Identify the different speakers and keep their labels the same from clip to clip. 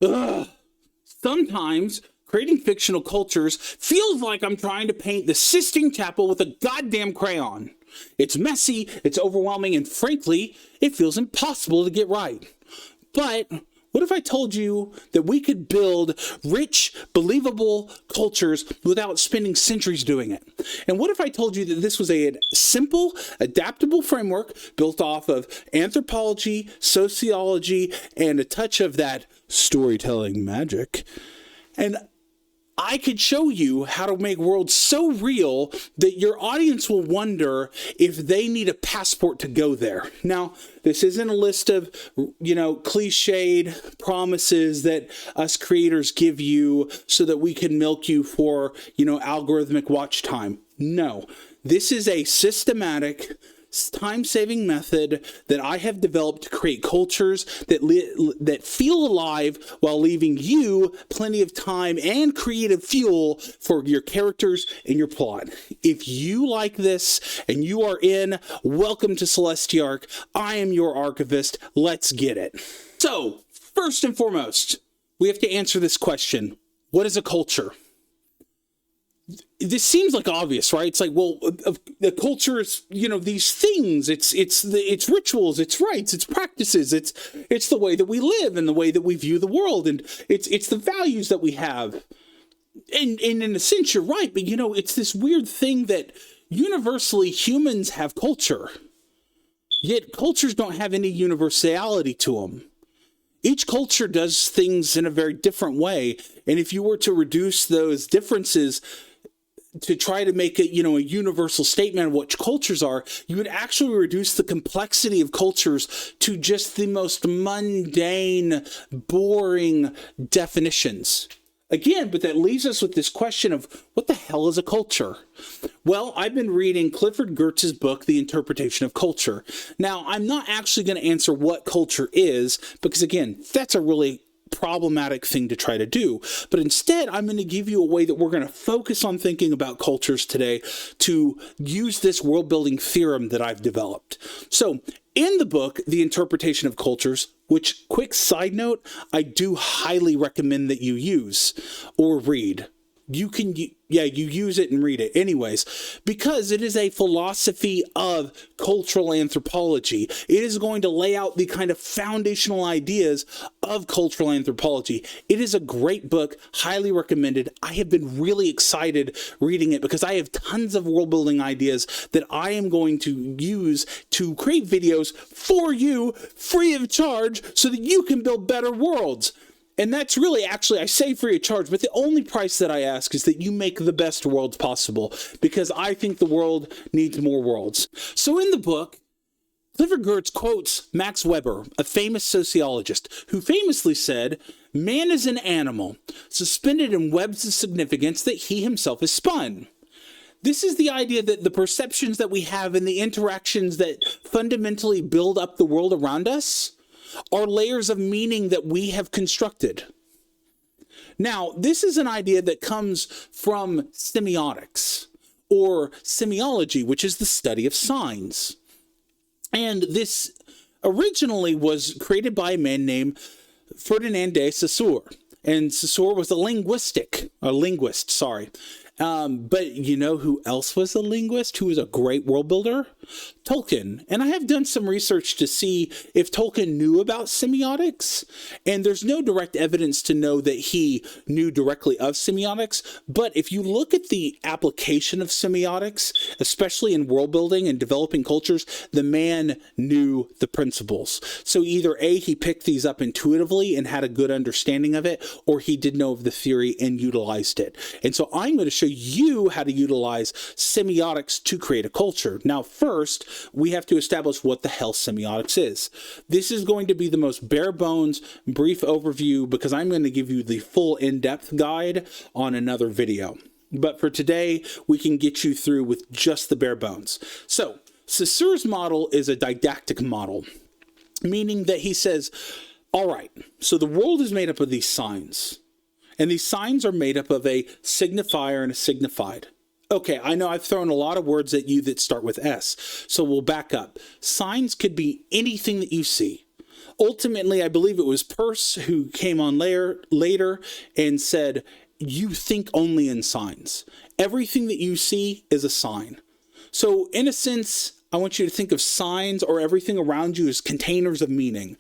Speaker 1: Ugh. Sometimes creating fictional cultures feels like I'm trying to paint the Sistine Chapel with a goddamn crayon. It's messy, it's overwhelming, and frankly, it feels impossible to get right. But what if I told you that we could build rich, believable cultures without spending centuries doing it? And what if I told you that this was a simple, adaptable framework built off of anthropology, sociology, and a touch of that storytelling magic? And I could show you how to make worlds so real that your audience will wonder if they need a passport to go there. Now, this isn't a list of, cliched promises that us creators give you so that we can milk you for, algorithmic watch time. No, this is a systematic, time-saving method that I have developed to create cultures that feel alive while leaving you plenty of time and creative fuel for your characters and your plot. If you like this and you are in, welcome to Celestiarch. I am your archivist. Let's get it. So, first and foremost, we have to answer this question. What is a culture? This seems like obvious, right? It's like, well, the culture is, these things. It's rituals, it's rites, it's practices, it's the way that we live and the way that we view the world, and it's the values that we have. And in a sense, you're right, but it's this weird thing that universally humans have culture, yet cultures don't have any universality to them. Each culture does things in a very different way, and if you were to reduce those differences to try to make it, a universal statement of what cultures are, you would actually reduce the complexity of cultures to just the most mundane, boring definitions. Again, but that leaves us with this question of what the hell is a culture? Well, I've been reading Clifford Geertz's book, The Interpretation of Culture. Now, I'm not actually going to answer what culture is, because again, that's a really problematic thing to try to do. But instead, I'm going to give you a way that we're going to focus on thinking about cultures today to use this world building theorem that I've developed. So in the book, The Interpretation of Cultures, which, quick side note, I do highly recommend that you use or read. You use it and read it anyways, because it is a philosophy of cultural anthropology. It is going to lay out the kind of foundational ideas of cultural anthropology. It is a great book, highly recommended. I have been really excited reading it because I have tons of world building ideas that I am going to use to create videos for you free of charge so that you can build better worlds. And that's really, actually, I say free of charge, but the only price that I ask is that you make the best worlds possible, because I think the world needs more worlds. So in the book, Clifford Geertz quotes Max Weber, a famous sociologist, who famously said, "Man is an animal, suspended in webs of significance that he himself has spun." This is the idea that the perceptions that we have and the interactions that fundamentally build up the world around us are layers of meaning that we have constructed. Now, this is an idea that comes from semiotics, or semiology, which is the study of signs. And this originally was created by a man named Ferdinand de Saussure. And Saussure was a linguist, But you know who else was a linguist who was a great world builder? Tolkien. And I have done some research to see if Tolkien knew about semiotics. And there's no direct evidence to know that he knew directly of semiotics. But if you look at the application of semiotics, especially in world building and developing cultures, the man knew the principles. So either A, he picked these up intuitively and had a good understanding of it, or he did know of the theory and utilized it. And so I'm going to show you how to utilize semiotics to create a culture. Now, first, we have to establish what the hell semiotics is. This is going to be the most bare bones, brief overview, because I'm going to give you the full in-depth guide on another video. But for today, we can get you through with just the bare bones. So, Saussure's model is a didactic model, meaning that he says, all right, so the world is made up of these signs. And these signs are made up of a signifier and a signified. Okay, I know I've thrown a lot of words at you that start with S, so we'll back up. Signs could be anything that you see. ultimately, I believe it was Peirce who came on later and said, you think only in signs. Everything that you see is a sign. So in a sense, I want you to think of signs or everything around you as containers of meaning,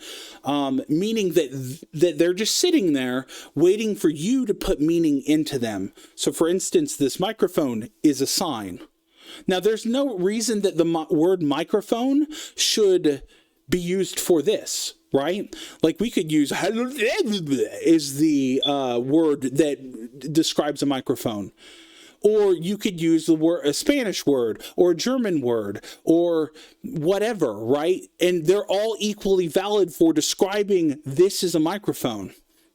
Speaker 1: meaning that they're just sitting there waiting for you to put meaning into them. So for instance, this microphone is a sign. Now, there's no reason that the word microphone should be used for this, right? Like we could use is the word that describes a microphone. Or you could use the word, a Spanish word or a German word or whatever, right? And they're all equally valid for describing this is a microphone.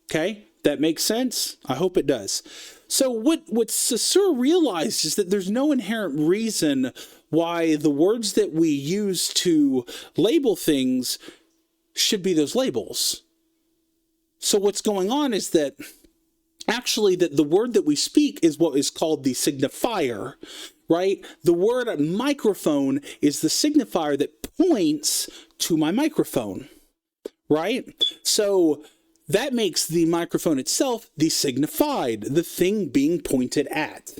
Speaker 1: Okay? That makes sense? I hope it does. So what Saussure realized is that there's no inherent reason why the words that we use to label things should be those labels. So what's going on is that actually that the word that we speak is what is called the signifier, right? The word microphone is the signifier that points to my microphone, right? So that makes the microphone itself the signified, the thing being pointed at,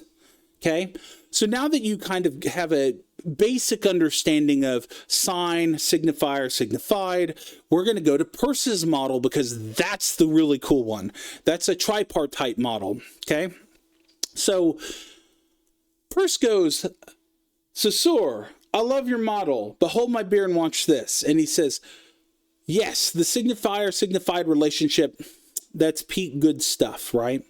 Speaker 1: okay? So now that you kind of have a basic understanding of sign, signifier, signified, we're going to go to Peirce's model because that's the really cool one. That's a tripartite model, okay? So Peirce goes, Saussure, I love your model, but hold my beer and watch this. And he says, yes, the signifier-signified relationship, that's peak good stuff, right?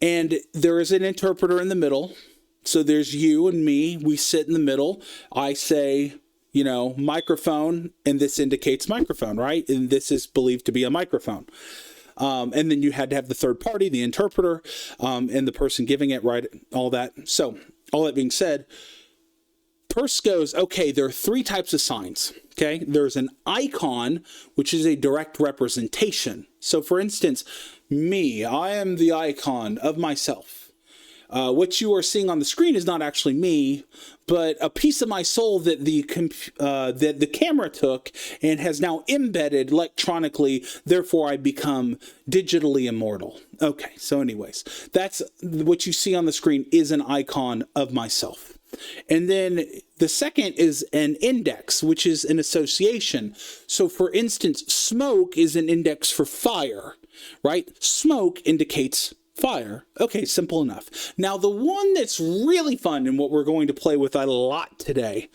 Speaker 1: And there is an interpreter in the middle. So there's you and me. We sit in the middle. I say, microphone, and this indicates microphone, right? And this is believed to be a microphone. And then you had to have the third party, the interpreter, and the person giving it, right? All that. So all that being said, Peirce goes, okay, there are three types of signs, okay? There's an icon, which is a direct representation. So for instance, me, I am the icon of myself. What you are seeing on the screen is not actually me, but a piece of my soul that the camera took and has now embedded electronically. Therefore, I become digitally immortal. Okay, so anyways, that's what you see on the screen is an icon of myself. And then the second is an index, which is an association. So for instance, smoke is an index for fire, right? Smoke indicates fire. Okay, simple enough. Now, the one that's really fun and what we're going to play with a lot today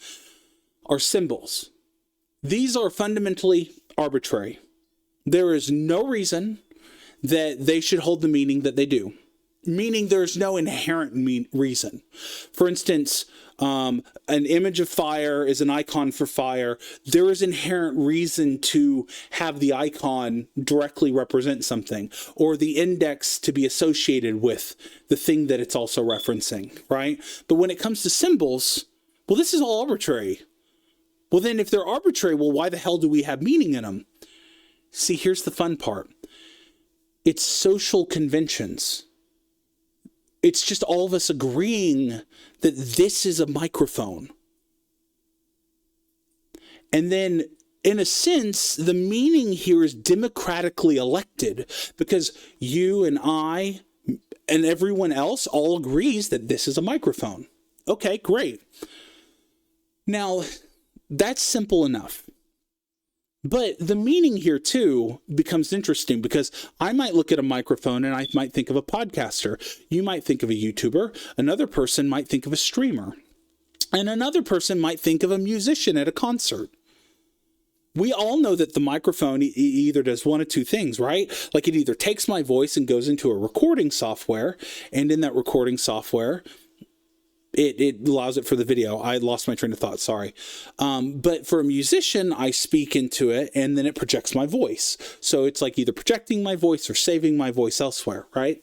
Speaker 1: are symbols. These are fundamentally arbitrary. There is no reason that they should hold the meaning that they do. Meaning there's no inherent reason. For instance, an image of fire is an icon for fire. There is inherent reason to have the icon directly represent something, or the index to be associated with the thing that it's also referencing, right? But when it comes to symbols, well, this is all arbitrary. Well, then if they're arbitrary, well, why the hell do we have meaning in them? See, here's the fun part. It's social conventions. It's just all of us agreeing that this is a microphone. And then, in a sense, the meaning here is democratically elected because you and I and everyone else all agrees that this is a microphone. Okay, great. Now, that's simple enough. But the meaning here, too, becomes interesting because I might look at a microphone and I might think of a podcaster. You might think of a YouTuber. Another person might think of a streamer. And another person might think of a musician at a concert. We all know that the microphone either does one of two things, right? Like it either takes my voice and goes into a recording software, and in that recording software, it allows it for the video. I lost my train of thought, sorry. But for a musician, I speak into it and then it projects my voice. So it's like either projecting my voice or saving my voice elsewhere, right?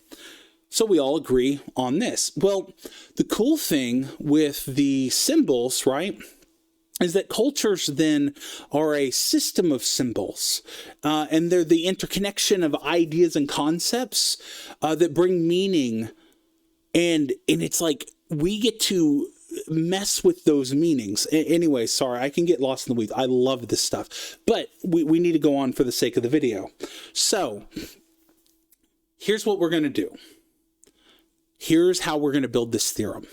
Speaker 1: So we all agree on this. Well, the cool thing with the symbols, right, is that cultures then are a system of symbols. And they're the interconnection of ideas and concepts that bring meaning. And it's like, we get to mess with those meanings. Anyway, sorry, I can get lost in the weeds. I love this stuff, but we need to go on for the sake of the video. So here's what we're going to do. Here's how we're going to build this theorem.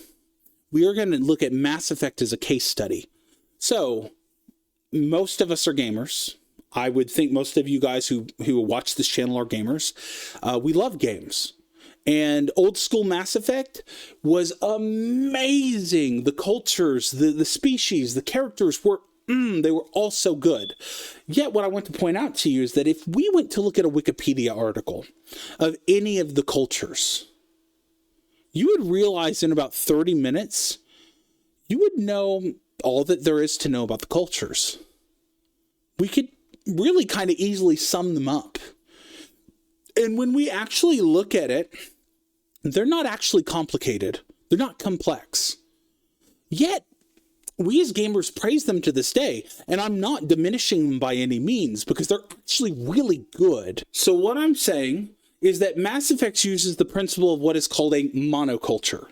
Speaker 1: We are going to look at Mass Effect as a case study. So most of us are gamers. I would think most of you guys who watch this channel are gamers. We love games. And old school Mass Effect was amazing. The cultures, the species, the characters were, they were all so good. Yet what I want to point out to you is that if we went to look at a Wikipedia article of any of the cultures, you would realize in about 30 minutes, you would know all that there is to know about the cultures. We could really kind of easily sum them up. And when we actually look at it, they're not actually complicated. They're not complex. Yet, we as gamers praise them to this day, and I'm not diminishing them by any means because they're actually really good. So what I'm saying is that Mass Effect uses the principle of what is called a monoculture.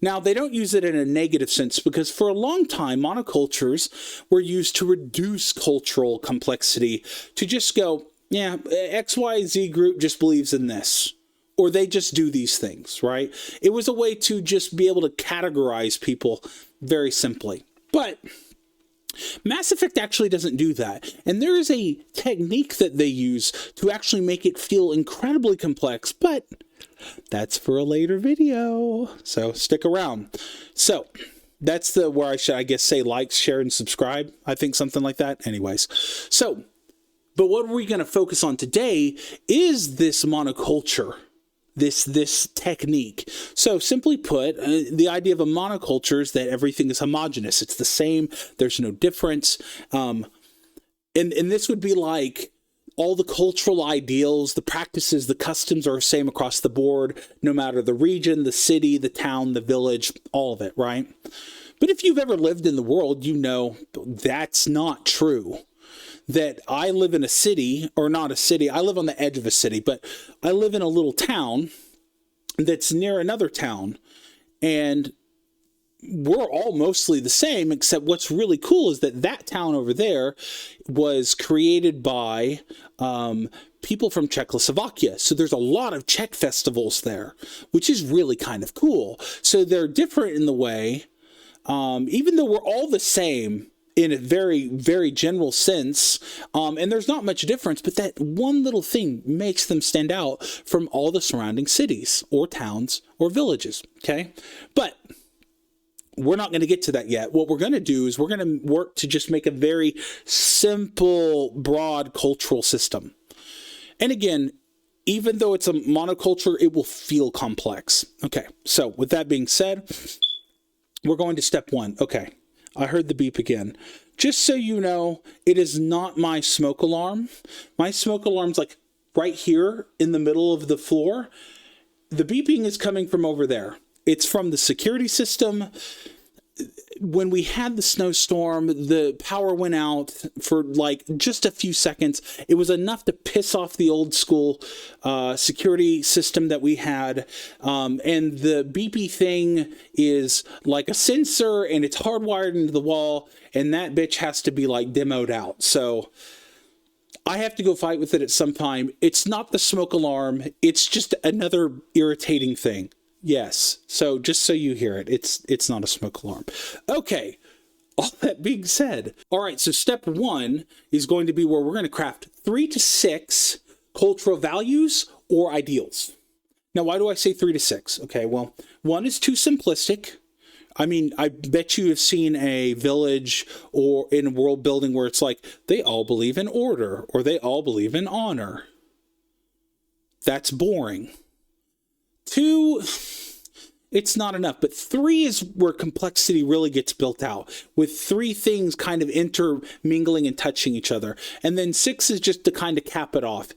Speaker 1: Now, they don't use it in a negative sense because for a long time, monocultures were used to reduce cultural complexity, to just go, yeah, XYZ group just believes in this, or they just do these things, right? It was a way to just be able to categorize people very simply. But Mass Effect actually doesn't do that. And there is a technique that they use to actually make it feel incredibly complex, but that's for a later video. So stick around. So that's where I should, I guess, say like, share, and subscribe. I think something like that. Anyways. So, but what we're going to focus on today is this monoculture. This technique. So simply put, the idea of a monoculture is that everything is homogeneous. It's the same. There's no difference. And this would be like all the cultural ideals, the practices, the customs are the same across the board, no matter the region, the city, the town, the village, all of it, right? But if you've ever lived in the world, you know that's not true. That I live in a city, or not a city, I live on the edge of a city, but I live in a little town that's near another town, and we're all mostly the same, except what's really cool is that town over there was created by people from Czechoslovakia. So there's a lot of Czech festivals there, which is really kind of cool. So they're different in the way, even though we're all the same, in a very, very general sense, and there's not much difference, but that one little thing makes them stand out from all the surrounding cities or towns or villages, okay? But we're not going to get to that yet. What we're going to do is we're going to work to just make a very simple, broad cultural system. And again, even though it's a monoculture, it will feel complex. Okay, so with that being said, we're going to step one. Okay. I heard the beep again. Just so you know, it is not my smoke alarm. My smoke alarm's like right here in the middle of the floor. The beeping is coming from over there. It's from the security system. When we had the snowstorm, the power went out for like just a few seconds. It was enough to piss off the old school security system that we had. And the beepy thing is like a sensor, and it's hardwired into the wall, and that bitch has to be like demoed out. So I have to go fight with it at some time. It's not the smoke alarm. It's just another irritating thing. Yes. So just so you hear it, it's not a smoke alarm. Okay. All that being said. All right. So step one is going to be where we're going to craft 3 to 6 cultural values or ideals. Now, why do I say 3 to 6? Okay. Well, 1 is too simplistic. I mean, I bet you have seen a village or in world building where it's like, they all believe in order or they all believe in honor. That's boring. 2, it's not enough, but 3 is where complexity really gets built out, with 3 things kind of intermingling and touching each other. And then 6 is just to kind of cap it off.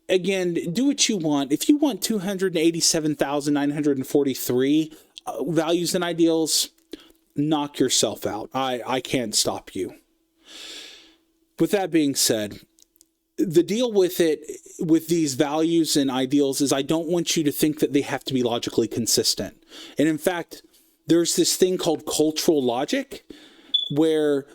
Speaker 1: Again, do what you want. If you want 287,943 values and ideals, knock yourself out. I can't stop you. With that being said, the deal with these values and ideals is I don't want you to think that they have to be logically consistent. And in fact, there's this thing called cultural logic, where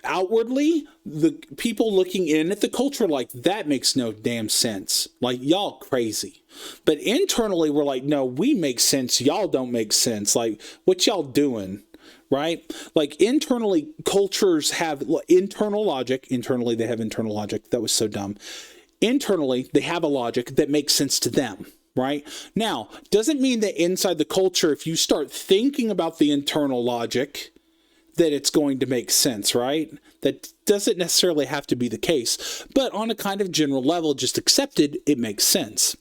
Speaker 1: outwardly the people looking in at the culture are like, that makes no damn sense. Like, y'all crazy. But internally we're like, no, we make sense. Y'all don't make sense. Like, what y'all doing? Right? Like, internally, cultures have internal logic. Internally, they have internal logic. That was so dumb. Internally, they have a logic that makes sense to them. Right? Now, doesn't mean that inside the culture, if you start thinking about the internal logic, that it's going to make sense, right? That doesn't necessarily have to be the case, but on a kind of general level, just accepted, it makes sense.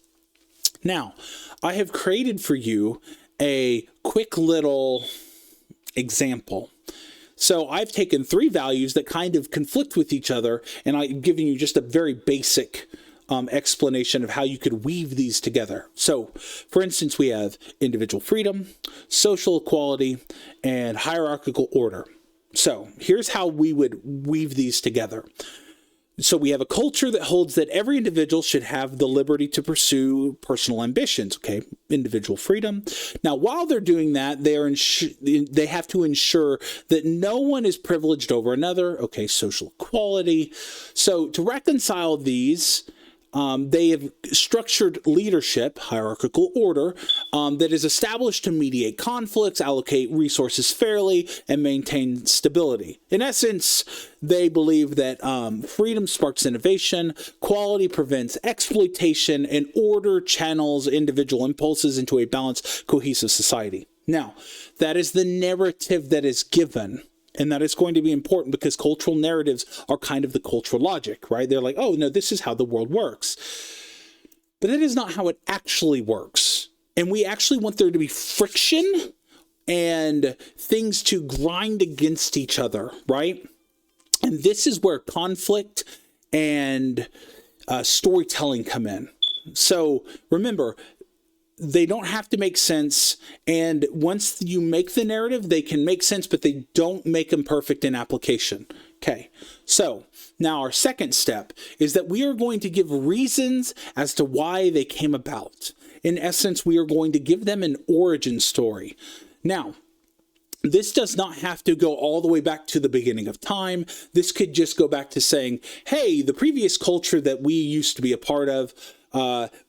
Speaker 1: Now, I have created for you a quick little example. So I've taken 3 values that kind of conflict with each other, and I'm giving you just a very basic explanation of how you could weave these together. So, for instance, we have individual freedom, social equality, and hierarchical order. So, here's how we would weave these together. So we have a culture that holds that every individual should have the liberty to pursue personal ambitions, okay? Individual freedom. Now, while they're doing that, they have to ensure that no one is privileged over another, okay? Social equality. So to reconcile these, they have structured leadership, hierarchical order, that is established to mediate conflicts, allocate resources fairly, and maintain stability. In essence, they believe that freedom sparks innovation, quality prevents exploitation, and order channels individual impulses into a balanced, cohesive society. Now, that is the narrative that is given. And that is going to be important because cultural narratives are kind of the cultural logic, right? They're like, oh, no, this is how the world works. But that is not how it actually works. And we actually want there to be friction and things to grind against each other, right? And this is where conflict and storytelling come in. So remember, they don't have to make sense, and once you make the narrative, they can make sense, but they don't make them perfect in application. Okay, so now our second step is that we are going to give reasons as to why they came about. In essence, we are going to give them an origin story. Now, this does not have to go all the way back to the beginning of time. This could just go back to saying, hey, the previous culture that we used to be a part of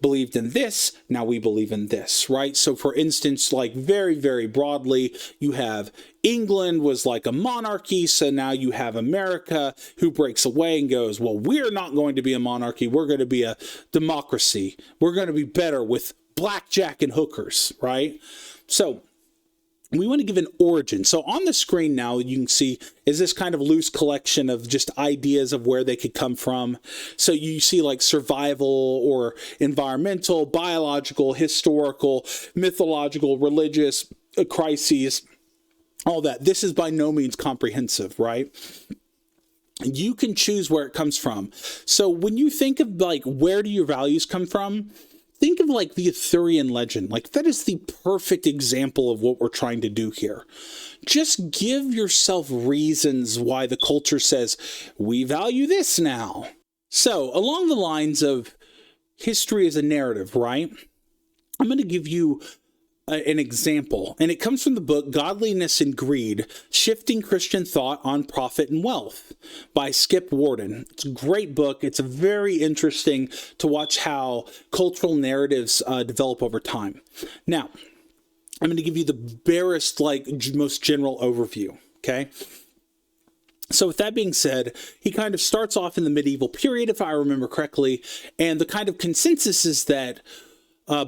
Speaker 1: believed in this, now we believe in this, right? So for instance, like very, very broadly, you have England was like a monarchy, so now you have America who breaks away and goes, well, we're not going to be a monarchy, we're going to be a democracy. We're going to be better with blackjack and hookers, right? So we want to give an origin. So on the screen now, you can see is this kind of loose collection of just ideas of where they could come from. So you see like survival or environmental, biological, historical, mythological, religious crises, all that. This is by no means comprehensive, right? You can choose where it comes from. So when you think of like, where do your values come from? Think of like the Arthurian legend. Like that is the perfect example of what we're trying to do here. Just give yourself reasons why the culture says, we value this now. So along the lines of history as a narrative, right? I'm going to give you an example, and it comes from the book Godliness and Greed, Shifting Christian Thought on Profit and Wealth by Skip Warden. It's a great book. It's very interesting to watch how cultural narratives develop over time. Now, I'm going to give you the barest, like, most general overview, okay? So with that being said, he kind of starts off in the medieval period, if I remember correctly, and the kind of consensus is that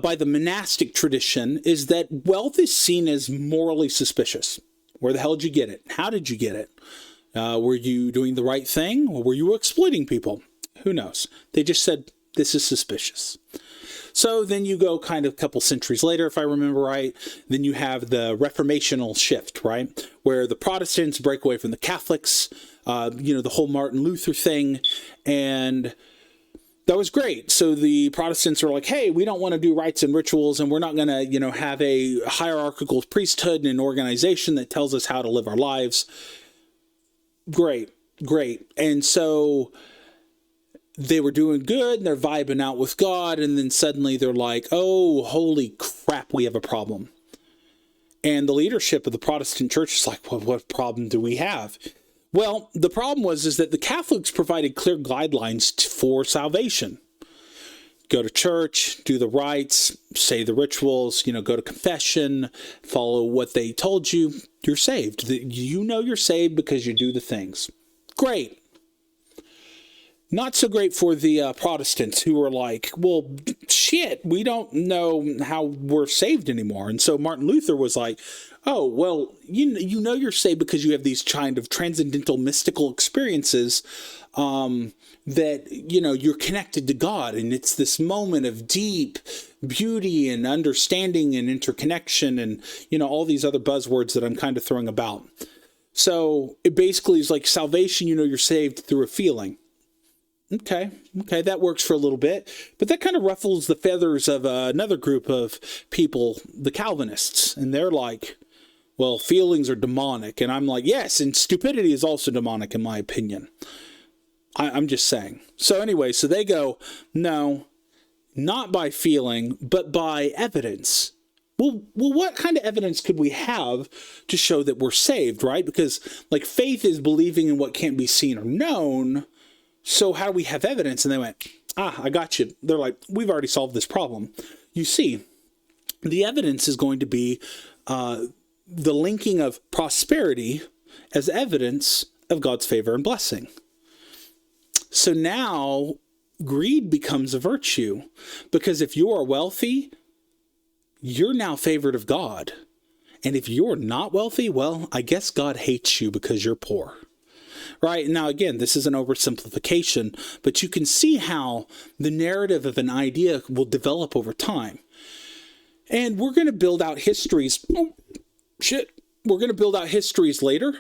Speaker 1: by the monastic tradition is that wealth is seen as morally suspicious. Where the hell did you get it? How did you get it? Were you doing the right thing, or were you exploiting people? Who knows? They just said, this is suspicious. So then you go kind of a couple centuries later, if I remember right, then you have the Reformational shift, right? Where the Protestants break away from the Catholics, the whole Martin Luther thing, and that was great. So the Protestants are like, hey, we don't want to do rites and rituals, and we're not going to, have a hierarchical priesthood and an organization that tells us how to live our lives. Great. And so they were doing good, and they're vibing out with God, and then suddenly they're like, oh, holy crap, we have a problem. And the leadership of the Protestant church is like, well, what problem do we have? Well, the problem is that the Catholics provided clear guidelines for salvation. Go to church, do the rites, say the rituals, go to confession, follow what they told you, you're saved. You know you're saved because you do the things. Great. Not so great for the Protestants, who were like, well, shit, we don't know how we're saved anymore. And so Martin Luther was like, oh, well, you know you're saved because you have these kind of transcendental mystical experiences that, you're connected to God. And it's this moment of deep beauty and understanding and interconnection and, all these other buzzwords that I'm kind of throwing about. So it basically is like salvation, you're saved through a feeling. Okay, that works for a little bit, but that kind of ruffles the feathers of another group of people, the Calvinists, and they're like, well, feelings are demonic, and I'm like, yes, and stupidity is also demonic in my opinion. I'm just saying. So anyway, so they go, no, not by feeling, but by evidence. Well, what kind of evidence could we have to show that we're saved, right? Because like faith is believing in what can't be seen or known. So how do we have evidence? And they went, I got you. They're like, we've already solved this problem. You see, the evidence is going to be the linking of prosperity as evidence of God's favor and blessing. So now greed becomes a virtue, because if you are wealthy, you're now favored of God. And if you're not wealthy, well, I guess God hates you because you're poor. Right. Now, again, this is an oversimplification, but you can see how the narrative of an idea will develop over time. And we're going to build out histories. Oh, shit. We're going to build out histories later.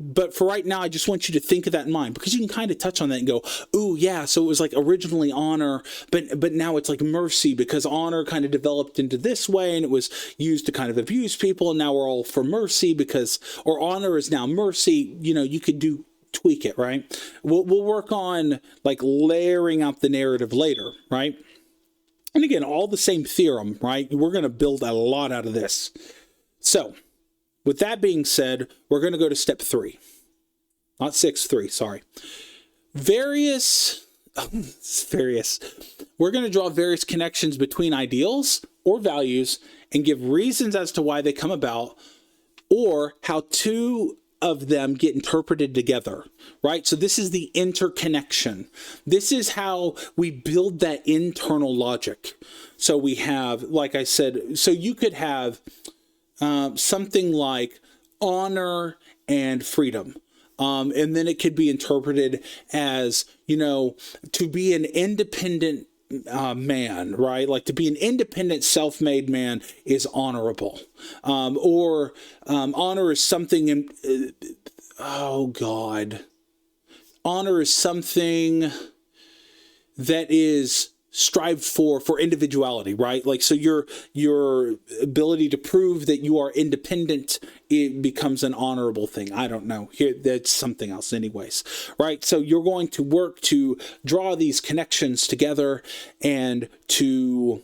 Speaker 1: But for right now, I just want you to think of that in mind, because you can kind of touch on that and go, ooh, yeah, so it was like originally honor, but now it's like mercy, because honor kind of developed into this way and it was used to kind of abuse people. And now we're all for mercy or honor is now mercy. You could tweak it, right? We'll work on like layering out the narrative later, right? And again, all the same theorem, right? We're going to build a lot out of this. So, with that being said, we're going to go to step 3. Not 6, 3, sorry. Various. We're going to draw various connections between ideals or values and give reasons as to why they come about, or how two of them get interpreted together, right? So this is the interconnection. This is how we build that internal logic. So we have, like I said, so you could have something like honor and freedom. And then it could be interpreted as, to be an independent man, right? Like to be an independent self-made man is honorable. Or honor is something, honor is something that is strived for individuality, right? Like, so your ability to prove that you are independent, it becomes an honorable thing. I don't know. Here, that's something else anyways, right? So you're going to work to draw these connections together and to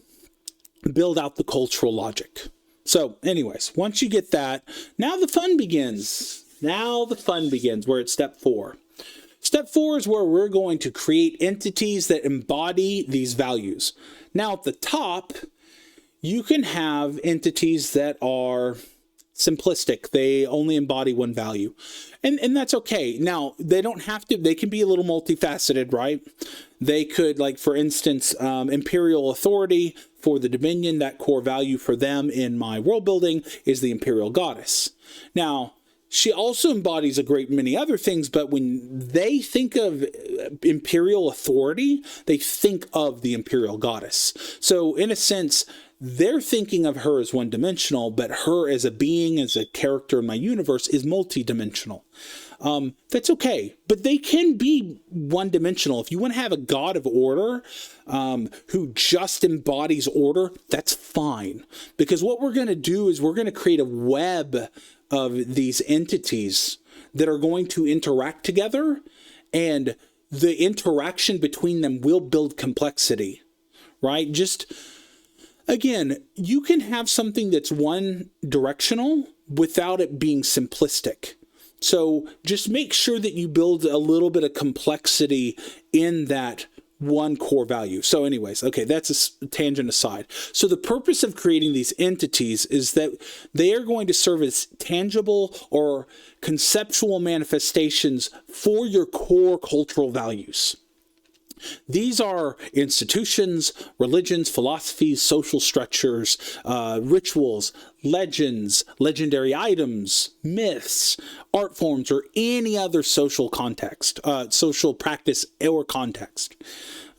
Speaker 1: build out the cultural logic. So anyways, once you get that, now the fun begins. We're at step 4. Step 4 is where we're going to create entities that embody these values. Now, at the top, you can have entities that are simplistic. They only embody one value. And that's okay. Now, they don't have to, they can be a little multifaceted, right? They could, like, for instance, imperial authority for the Dominion, that core value for them in my world building is the imperial goddess. Now, she also embodies a great many other things, but when they think of imperial authority, they think of the imperial goddess. So in a sense, they're thinking of her as one-dimensional, but her as a being, as a character in my universe is multi-dimensional. That's okay, but they can be one-dimensional. If you want to have a god of order who just embodies order, that's fine. Because what we're going to do is we're going to create a web of these entities that are going to interact together, and the interaction between them will build complexity, right? Just Again, you can have something that's one directional without it being simplistic. So just make sure that you build a little bit of complexity in that one core value. So anyways, okay, that's a tangent aside. So the purpose of creating these entities is that they are going to serve as tangible or conceptual manifestations for your core cultural values. These are institutions, religions, philosophies, social structures, rituals, legends, legendary items, myths, art forms, or any other social context, social practice or context.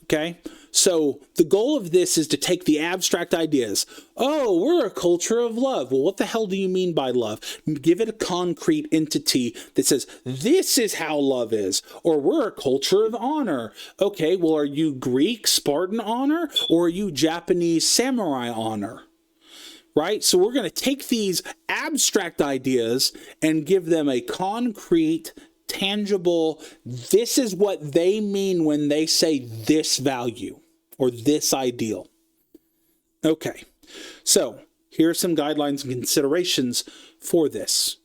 Speaker 1: Okay? So the goal of this is to take the abstract ideas. Oh, we're a culture of love. Well, what the hell do you mean by love? Give it a concrete entity that says, this is how love is. Or we're a culture of honor. Okay, well, are you Greek Spartan honor? Or are you Japanese samurai honor? Right? So we're going to take these abstract ideas and give them a concrete, tangible, this is what they mean when they say this value or this ideal. Okay, so here are some guidelines and considerations for this.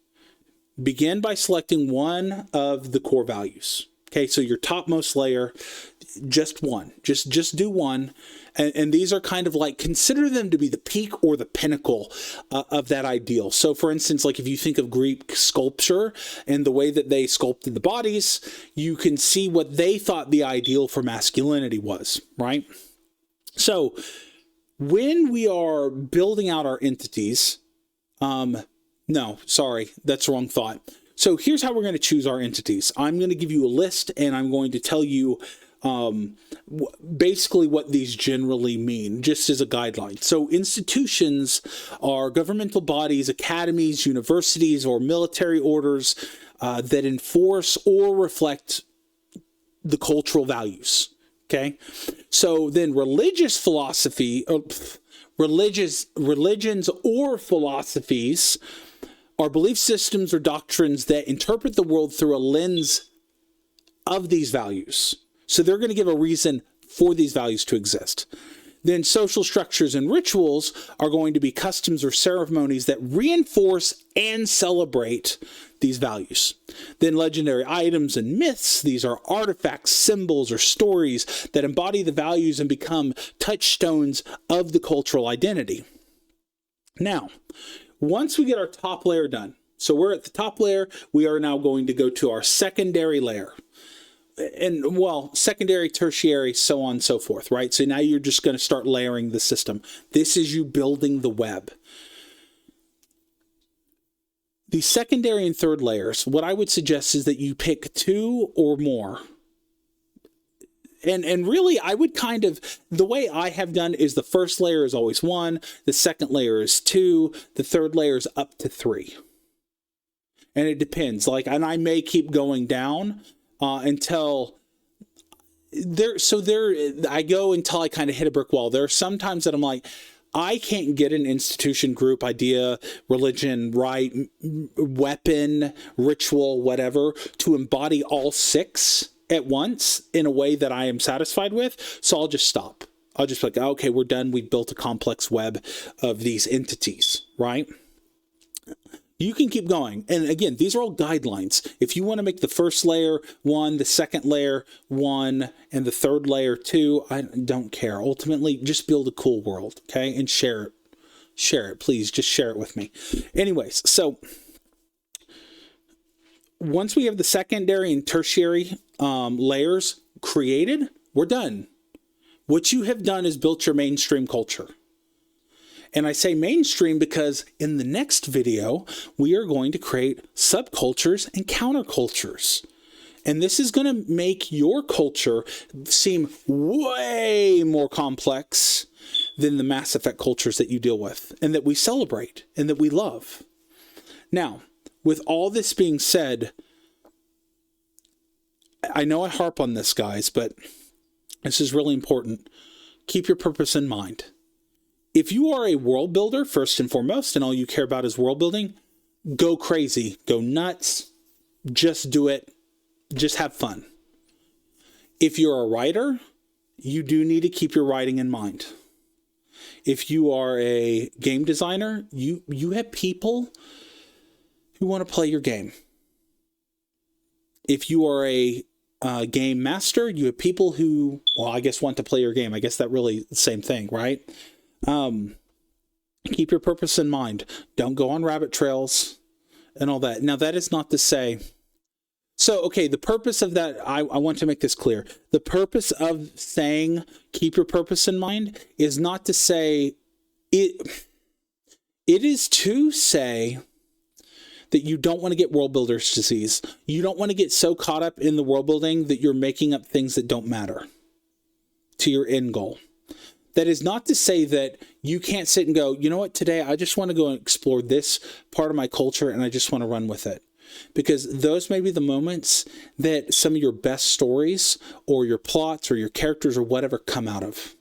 Speaker 1: Begin by selecting one of the core values. Okay, so your topmost layer, just one. Just do one. And these are kind of like, consider them to be the peak or the pinnacle of that ideal. So for instance, like if you think of Greek sculpture and the way that they sculpted the bodies, you can see what they thought the ideal for masculinity was, right? So when we are building out our entities, no, sorry, that's the wrong thought. So here's how we're going to choose our entities. I'm going to give you a list and I'm going to tell you basically what these generally mean, just as a guideline. So institutions are governmental bodies, academies, universities, or military orders that enforce or reflect the cultural values. Okay, so then religious philosophy, or religions or philosophies are belief systems or doctrines that interpret the world through a lens of these values. So they're going to give a reason for these values to exist. Then social structures and rituals are going to be customs or ceremonies that reinforce and celebrate these values. Then legendary items and myths, these are artifacts, symbols, or stories that embody the values and become touchstones of the cultural identity. Now, once we get our top layer done, so we're at the top layer, we are now going to go to our secondary layer. And well, secondary, tertiary, so on and so forth, right? So now you're just going to start layering the system. This is you building the web. The secondary and third layers, what I would suggest is that you pick two or more. And really, I would kind of, the way I have done is the first layer is always 1, the second layer is 2, the third layer is up to 3. And it depends, like, and I may keep going down until I go until I kind of hit a brick wall. There are some times that I'm like, I can't get an institution, group, idea, religion, right, weapon, ritual, whatever, to embody all 6 at once in a way that I am satisfied with. So I'll just stop. I'll just be like, okay, we're done. We've built a complex web of these entities, right? You can keep going. And again, these are all guidelines. If you want to make the first layer 1, the second layer 1, and the third layer 2, I don't care. Ultimately, just build a cool world, okay? And share it. Share it, please. Just share it with me. Anyways, so once we have the secondary and tertiary layers created, we're done. What you have done is built your mainstream culture. And I say mainstream because in the next video, we are going to create subcultures and countercultures. And this is going to make your culture seem way more complex than the Mass Effect cultures that you deal with and that we celebrate and that we love. Now, with all this being said, I know I harp on this, guys, but this is really important. Keep your purpose in mind. If you are a world builder, first and foremost, and all you care about is world building, go crazy, go nuts, just do it, just have fun. If you're a writer, you do need to keep your writing in mind. If you are a game designer, you have people who want to play your game. If you are a game master, you have people who, well, I guess want to play your game. I guess that really the same thing, right? Keep your purpose in mind. Don't go on rabbit trails and all that. Now, that is not to say... So, okay, the purpose of that, I want to make this clear. The purpose of saying keep your purpose in mind is not to say... It is to say that you don't want to get world builder's disease. You don't want to get so caught up in the world building that you're making up things that don't matter to your end goal. That is not to say that you can't sit and go, you know what, today I just want to go and explore this part of my culture and I just want to run with it. Because those may be the moments that some of your best stories or your plots or your characters or whatever come out of.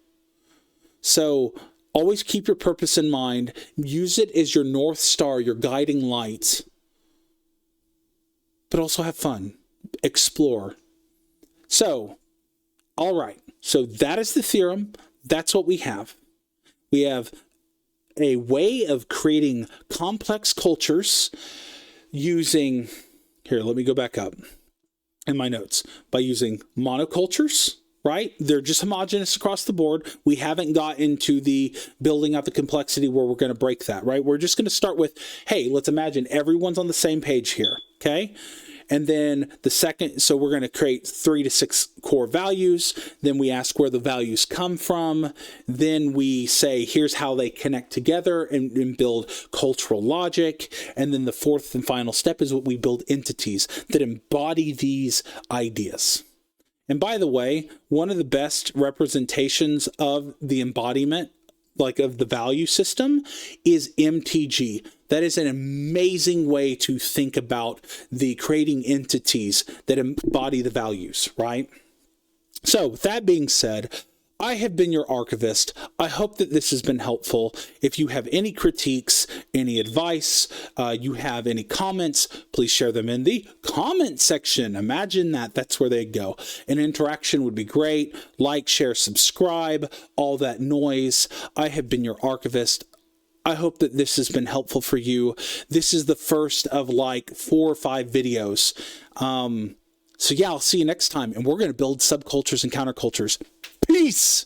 Speaker 1: So always keep your purpose in mind. Use it as your North Star, your guiding light. But also have fun. Explore. So, all right. So that is the theorem. That's what we have. We have a way of creating complex cultures using, here, let me go back up in my notes, by using monocultures, right? They're just homogeneous across the board. We haven't got into the building out the complexity where we're going to break that, right? We're just going to start with, hey, let's imagine everyone's on the same page here, okay? And then the second, so we're going to create 3 to 6 core values. Then we ask where the values come from. Then we say, here's how they connect together and build cultural logic. And then the fourth and final step is what we build entities that embody these ideas. And by the way, one of the best representations of the embodiment, like of the value system, is MTG. That is an amazing way to think about the creating entities that embody the values, right? So with that being said, I have been your archivist. I hope that this has been helpful. If you have any critiques, any advice, you have any comments, please share them in the comment section. Imagine that. That's where they go. An interaction would be great. Like, share, subscribe, all that noise. I have been your archivist. I hope that this has been helpful for you. This is the first of like 4 or 5 videos. So yeah, I'll see you next time. And we're going to build subcultures and countercultures. Peace!